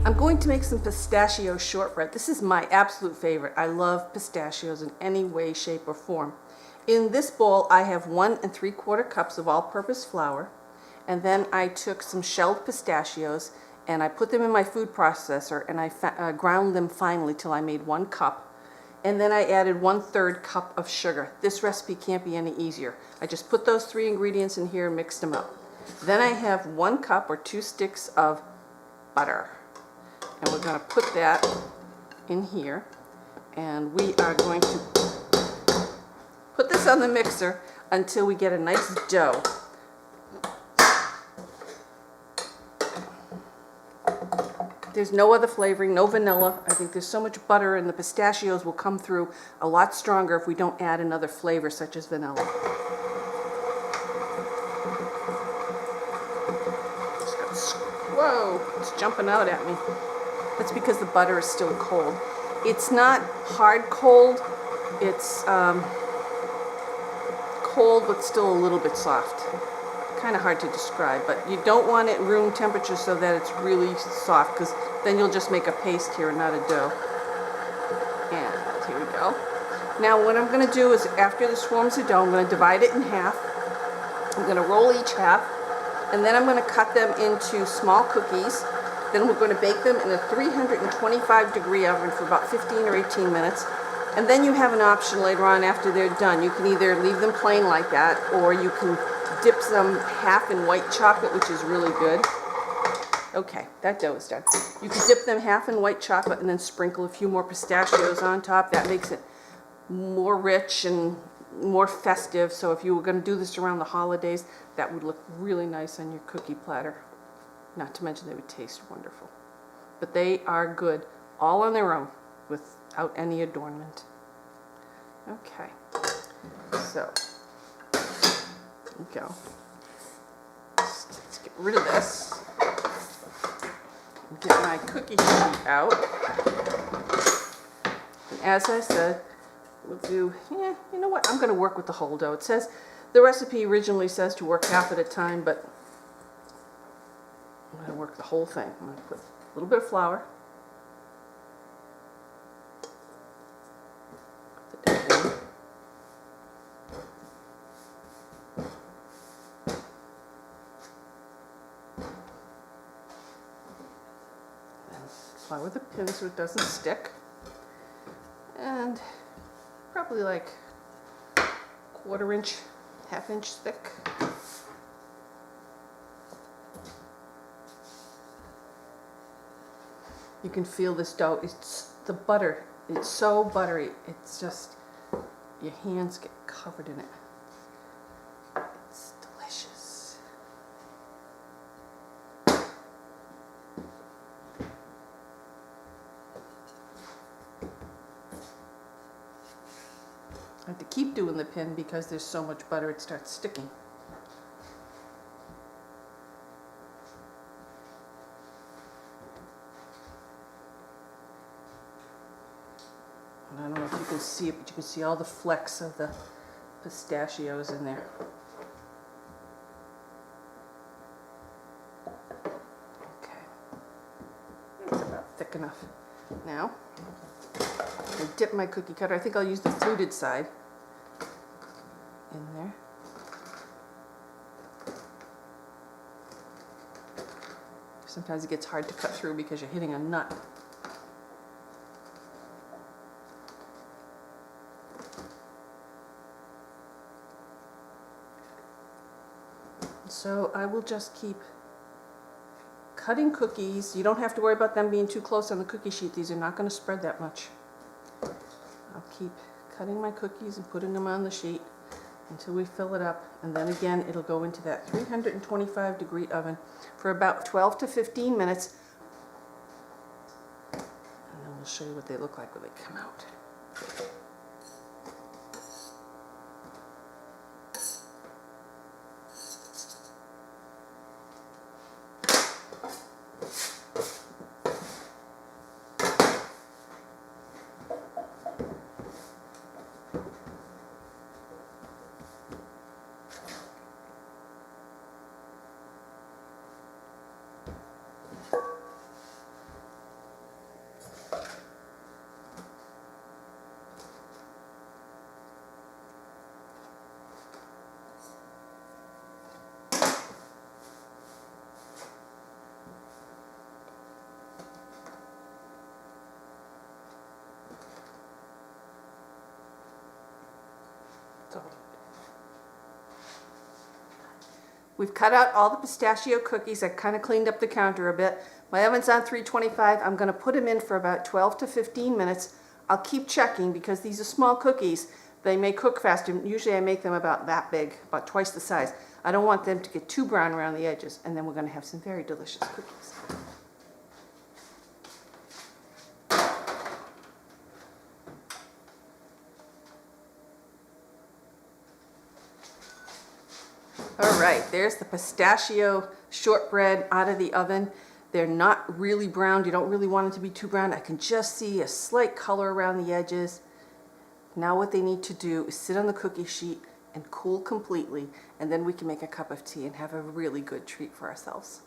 I'm going to make some pistachio shortbread. This is my absolute favorite. I love pistachios in any way, shape, or form. In this bowl, I have 1 3/4 cups of all-purpose flour, and then I took some shelled pistachios and I put them in my food processor and I ground them finely till I made 1 cup. And then I added 1/3 cup of sugar. This recipe can't be any easier. I just put those 3 ingredients in here and mixed them up. Then I have 1 cup or 2 sticks of butter. And we're going to put that in here, and we are going to put this on the mixer until we get a nice dough. There's no other flavoring, no vanilla. I think there's so much butter, and the pistachios will come through a lot stronger if we don't add another flavor such as vanilla. Whoa, it's jumping out at me. That's because the butter is still cold. It's not hard cold, it's cold but still a little bit soft. Kind of hard to describe, but you don't want it room temperature so that it's really soft, because then you'll just make a paste here and not a dough. And here we go. Now what I'm going to do is, after this forms the dough, I'm going to divide it in half. I'm going to roll each half, and then I'm going to cut them into small cookies. Then we're going to bake them in a 325-degree oven for about 15 or 18 minutes. And then you have an option later on after they're done. You can either leave them plain like that, or you can dip them half in white chocolate, which is really good. Okay, that dough is done. You can dip them half in white chocolate and then sprinkle a few more pistachios on top. That makes it more rich and more festive. So if you were going to do this around the holidays, that would look really nice on your cookie platter. Not to mention they would taste wonderful. But they are good all on their own without any adornment. Okay, so there we go. Let's get rid of this. Get my cookie sheet out. And as I said, we'll do, you know what? I'm going to work with the whole dough. It says, the recipe originally says to work half at a time, but I'm going to work the whole thing. I'm going to put a little bit of flour. Put the dough in. And flour the pin so it doesn't stick. And probably like 1/4 inch, 1/2 inch thick. You can feel this dough. It's the butter. It's so buttery. It's just, your hands get covered in it. It's delicious. I have to keep doing the pin because there's so much butter it starts sticking. I don't know if you can see it, but you can see all the flecks of the pistachios in there. Okay, it's about thick enough. Now, I'm going to dip my cookie cutter. I think I'll use the fluted side in there. Sometimes it gets hard to cut through because you're hitting a nut. So I will just keep cutting cookies. You don't have to worry about them being too close on the cookie sheet. These are not going to spread that much. I'll keep cutting my cookies and putting them on the sheet until we fill it up. And then again, it'll go into that 325-degree oven for about 12 to 15 minutes. And then we'll show you what they look like when they come out. go. We've cut out all the pistachio cookies. I kind of cleaned up the counter a bit. My oven's on 325. I'm going to put them in for about 12 to 15 minutes. I'll keep checking because these are small cookies. They may cook faster. Usually I make them about that big, about twice the size. I don't want them to get too brown around the edges, and then we're going to have some very delicious cookies. All right, there's the pistachio shortbread out of the oven. They're not really browned. You don't really want them to be too brown. I can just see a slight color around the edges. Now what they need to do is sit on the cookie sheet and cool completely, and then we can make a cup of tea and have a really good treat for ourselves.